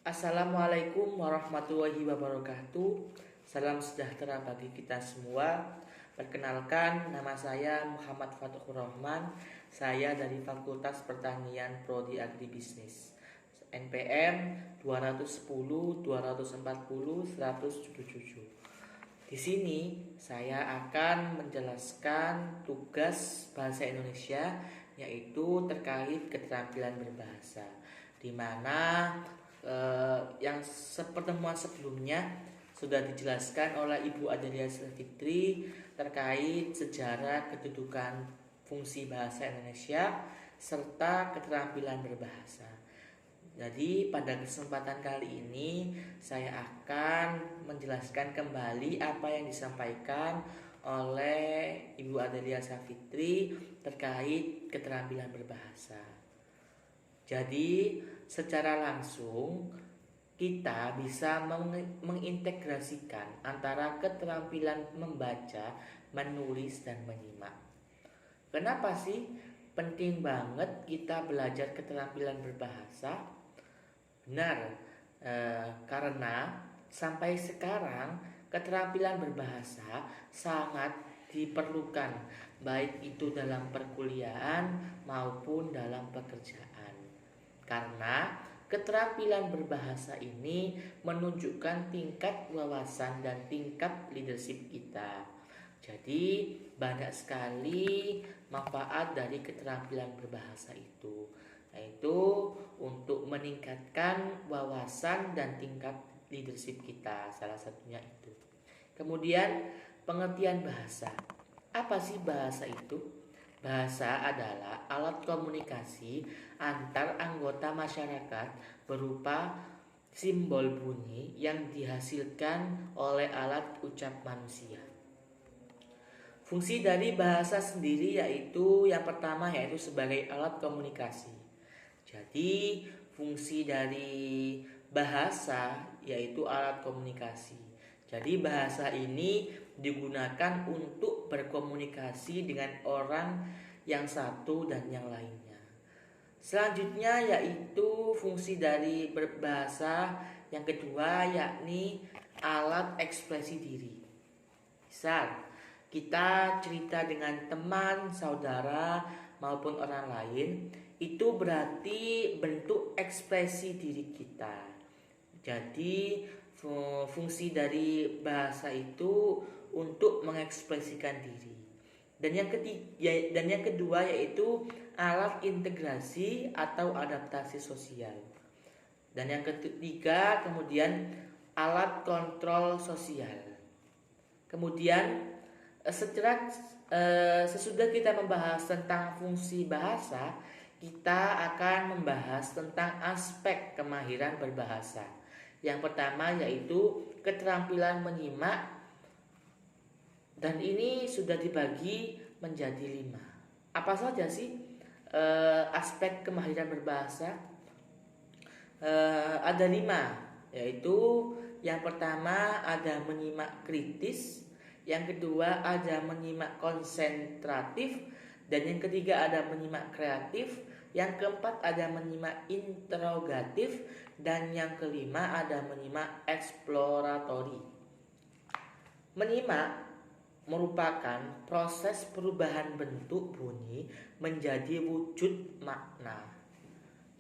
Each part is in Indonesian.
Assalamualaikum warahmatullahi wabarakatuh. Salam sejahtera bagi kita semua. Perkenalkan, nama saya Muhammad Fatuhur Rahman. Saya dari Fakultas Pertanian Prodi Agribisnis. NPM 210 240 177. Di sini saya akan menjelaskan tugas bahasa Indonesia, yaitu terkait keterampilan berbahasa, di mana yang pertemuan sebelumnya sudah dijelaskan oleh Ibu Adelia Fitri terkait sejarah kedudukan fungsi bahasa Indonesia serta keterampilan berbahasa. Jadi pada kesempatan kali ini saya akan menjelaskan kembali apa yang disampaikan oleh Ibu Adelia Fitri terkait keterampilan berbahasa. Jadi secara langsung kita bisa mengintegrasikan antara keterampilan membaca, menulis, dan menyimak. Kenapa sih penting banget kita belajar keterampilan berbahasa? Benar, karena sampai sekarang keterampilan berbahasa sangat diperlukan, baik itu dalam perkuliahan maupun dalam pekerjaan. Karena keterampilan berbahasa ini menunjukkan tingkat wawasan dan tingkat leadership kita. Jadi banyak sekali manfaat dari keterampilan berbahasa itu, yaitu untuk meningkatkan wawasan dan tingkat leadership kita, salah satunya itu. Kemudian pengertian bahasa. Apa sih bahasa itu? Bahasa adalah alat komunikasi antar anggota masyarakat berupa simbol bunyi yang dihasilkan oleh alat ucap manusia. Fungsi dari bahasa sendiri yaitu yang pertama yaitu sebagai alat komunikasi. Jadi fungsi dari bahasa yaitu alat komunikasi. Jadi bahasa ini digunakan untuk berkomunikasi dengan orang yang satu dan yang lainnya. Selanjutnya yaitu fungsi dari berbahasa yang kedua yakni alat ekspresi diri. Misal kita cerita dengan teman, saudara maupun orang lain, itu berarti bentuk ekspresi diri kita. Jadi fungsi dari bahasa itu untuk mengekspresikan diri. Dan yang kedua yaitu alat integrasi atau adaptasi sosial. Dan yang ketiga kemudian alat kontrol sosial. Kemudian sesudah kita membahas tentang fungsi bahasa, kita akan membahas tentang aspek kemahiran berbahasa. Yang pertama yaitu keterampilan menyimak, dan ini sudah dibagi menjadi 5. Apa saja sih aspek kemahiran berbahasa? Ada 5, yaitu yang pertama ada menyimak kritis, yang kedua ada menyimak konsentratif, dan yang ketiga ada menyimak kreatif, yang keempat ada menyimak interrogatif, dan yang kelima ada menyimak eksploratori. Menyimak merupakan proses perubahan bentuk bunyi menjadi wujud makna.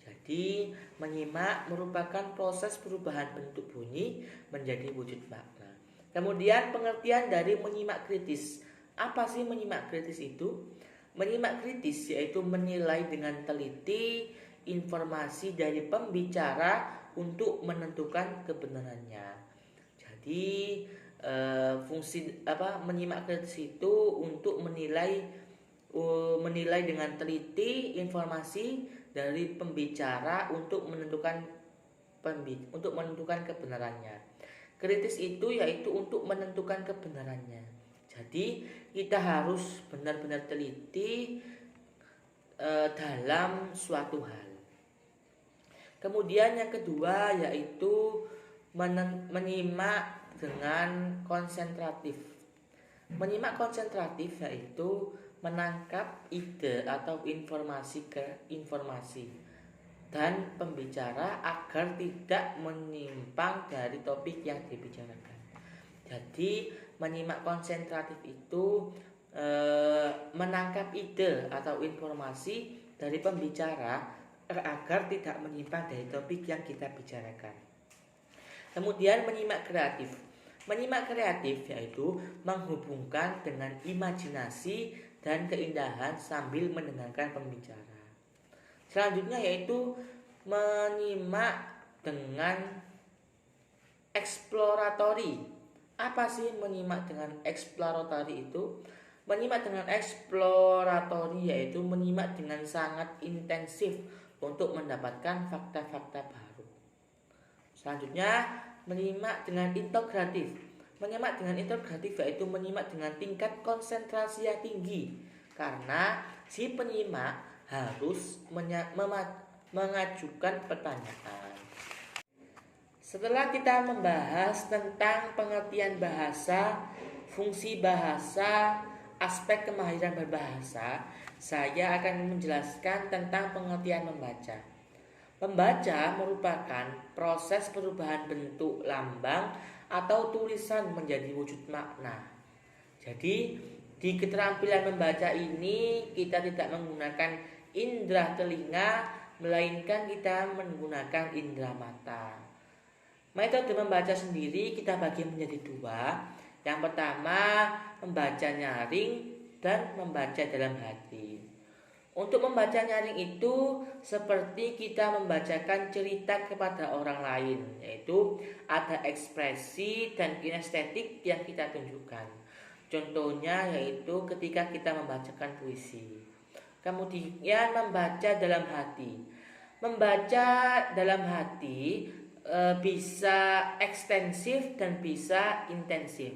Jadi menyimak merupakan proses perubahan bentuk bunyi menjadi wujud makna. Kemudian pengertian dari menyimak kritis. Apa sih menyimak kritis itu? Menyimak kritis yaitu menilai dengan teliti informasi dari pembicara untuk menentukan kebenarannya. Jadi fungsi menyimak kritis itu untuk menilai dengan teliti informasi dari pembicara untuk menentukan kebenarannya. Kritis itu yaitu untuk menentukan kebenarannya. Jadi kita harus benar-benar teliti dalam suatu hal. Kemudian yang kedua yaitu menyimak dengan konsentratif. Menyimak konsentratif yaitu menangkap ide atau informasi ke informasi. dan pembicara agar tidak menyimpang dari topik yang dibicarakan. Jadi menyimak konsentratif itu menangkap ide atau informasi dari pembicara agar tidak menyimpang dari topik yang kita bicarakan. Kemudian menyimak kreatif. Menyimak kreatif yaitu menghubungkan dengan imajinasi dan keindahan sambil mendengarkan pembicara. Selanjutnya yaitu menyimak dengan exploratory. Apa sih menyimak dengan exploratory itu? Menyimak dengan exploratory yaitu menyimak dengan sangat intensif untuk mendapatkan fakta-fakta baru. Selanjutnya menyimak dengan integratif. Menyimak dengan integratif yaitu menyimak dengan tingkat konsentrasi yang tinggi, karena si penyimak harus mengajukan pertanyaan. Setelah kita membahas tentang pengertian bahasa, fungsi bahasa, aspek kemahiran berbahasa, saya akan menjelaskan tentang pengertian membaca. Membaca merupakan proses perubahan bentuk lambang atau tulisan menjadi wujud makna. Jadi, di keterampilan membaca ini kita tidak menggunakan indera telinga, melainkan kita menggunakan indera mata. Metode membaca sendiri kita bagi menjadi dua. Yang pertama, membaca nyaring dan membaca dalam hati. Untuk membaca nyaring itu seperti kita membacakan cerita kepada orang lain, yaitu ada ekspresi dan kinestetik yang kita tunjukkan. Contohnya yaitu ketika kita membacakan puisi. Kemudian membaca dalam hati. Membaca dalam hati bisa ekstensif dan bisa intensif.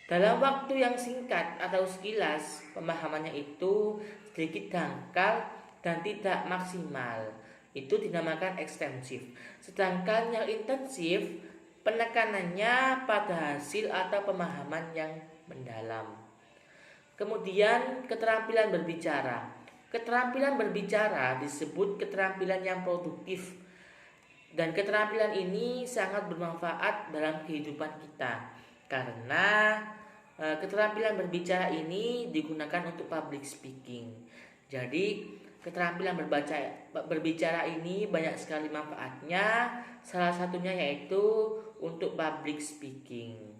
Dalam waktu yang singkat atau sekilas, pemahamannya itu sedikit dangkal dan tidak maksimal. Itu dinamakan ekstensif. Sedangkan yang intensif, penekanannya pada hasil atau pemahaman yang mendalam. Kemudian keterampilan berbicara. Keterampilan berbicara disebut keterampilan yang produktif. Dan keterampilan ini sangat bermanfaat dalam kehidupan kita, karena keterampilan berbicara ini digunakan untuk public speaking. Jadi keterampilan berbicara ini banyak sekali manfaatnya. Salah satunya yaitu untuk public speaking.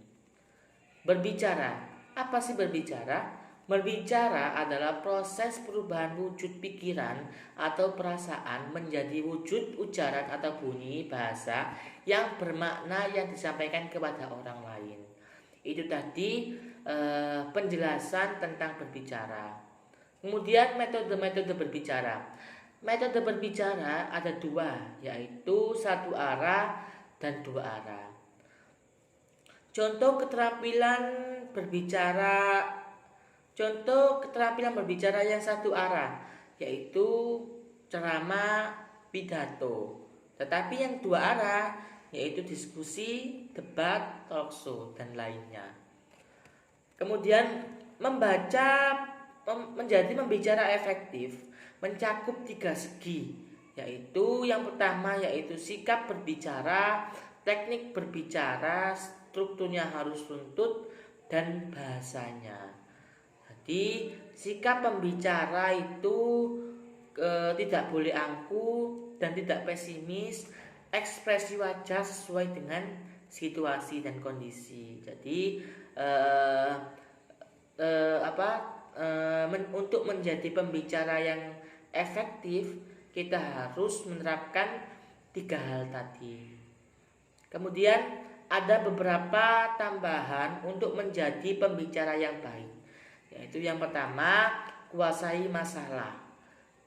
Berbicara. Apa sih berbicara? Berbicara adalah proses perubahan wujud pikiran atau perasaan menjadi wujud ujaran atau bunyi bahasa yang bermakna yang disampaikan kepada orang lain. Itu tadi penjelasan tentang berbicara. Kemudian metode-metode berbicara. Metode berbicara ada dua, yaitu satu arah dan dua arah. Contoh keterampilan berbicara yang satu arah, yaitu ceramah, pidato. Tetapi yang dua arah, yaitu diskusi, debat, talkshow, dan lainnya. Kemudian menjadi pembicara efektif mencakup tiga segi, yaitu yang pertama yaitu sikap berbicara, teknik berbicara, strukturnya harus runtut, dan bahasanya. Jadi sikap pembicara itu tidak boleh angkuh dan tidak pesimis, ekspresi wajah sesuai dengan situasi dan kondisi. Jadi untuk menjadi pembicara yang efektif kita harus menerapkan tiga hal tadi. Kemudian ada beberapa tambahan untuk menjadi pembicara yang baik, yaitu yang pertama, kuasai masalah.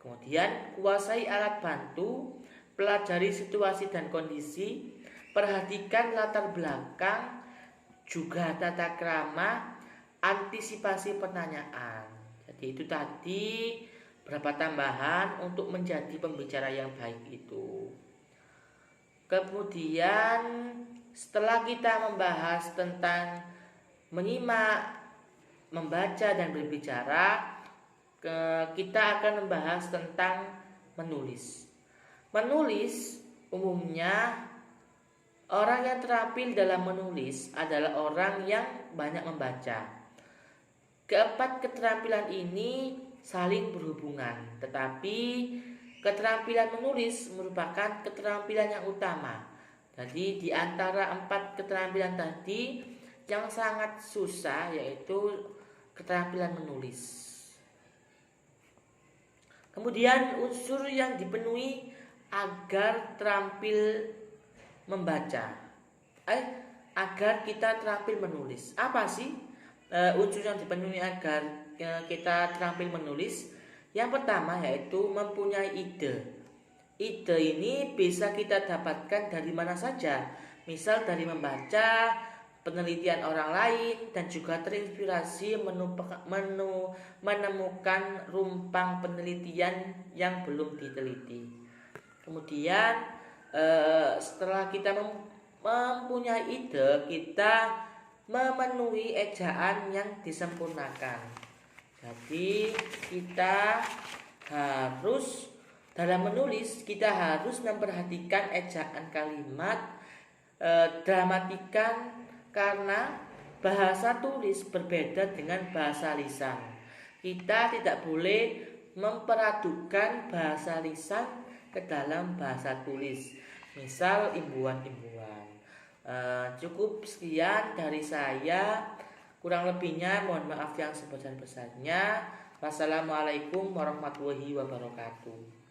Kemudian kuasai alat bantu, pelajari situasi dan kondisi, perhatikan latar belakang, juga tata krama, antisipasi pertanyaan. Jadi itu tadi beberapa tambahan untuk menjadi pembicara yang baik itu. Kemudian setelah kita membahas tentang menyimak, membaca dan berbicara, kita akan membahas tentang menulis. Menulis umumnya, orang yang terampil dalam menulis adalah orang yang banyak membaca. Keempat keterampilan ini saling berhubungan, tetapi keterampilan menulis merupakan keterampilan yang utama. Jadi di antara 4 keterampilan tadi, yang sangat susah yaitu keterampilan menulis. Kemudian unsur yang dipenuhi agar terampil membaca, agar kita terampil menulis. Apa sih unsur yang dipenuhi agar kita terampil menulis? Yang pertama yaitu mempunyai ide. Ide ini bisa kita dapatkan dari mana saja, misal dari membaca penelitian orang lain dan juga terinspirasi menemukan rumpang penelitian yang belum diteliti. Kemudian setelah kita mempunyai ide, kita memenuhi ejaan yang disempurnakan. Jadi kita harus dalam menulis, kita harus memperhatikan ejaan kalimat, gramatikan, karena bahasa tulis berbeda dengan bahasa lisan. Kita tidak boleh memperadukan bahasa lisan ke dalam bahasa tulis, misal imbuhan-imbuhan. Cukup sekian dari saya, kurang lebihnya mohon maaf yang sebesar-besarnya. Wassalamualaikum warahmatullahi wabarakatuh.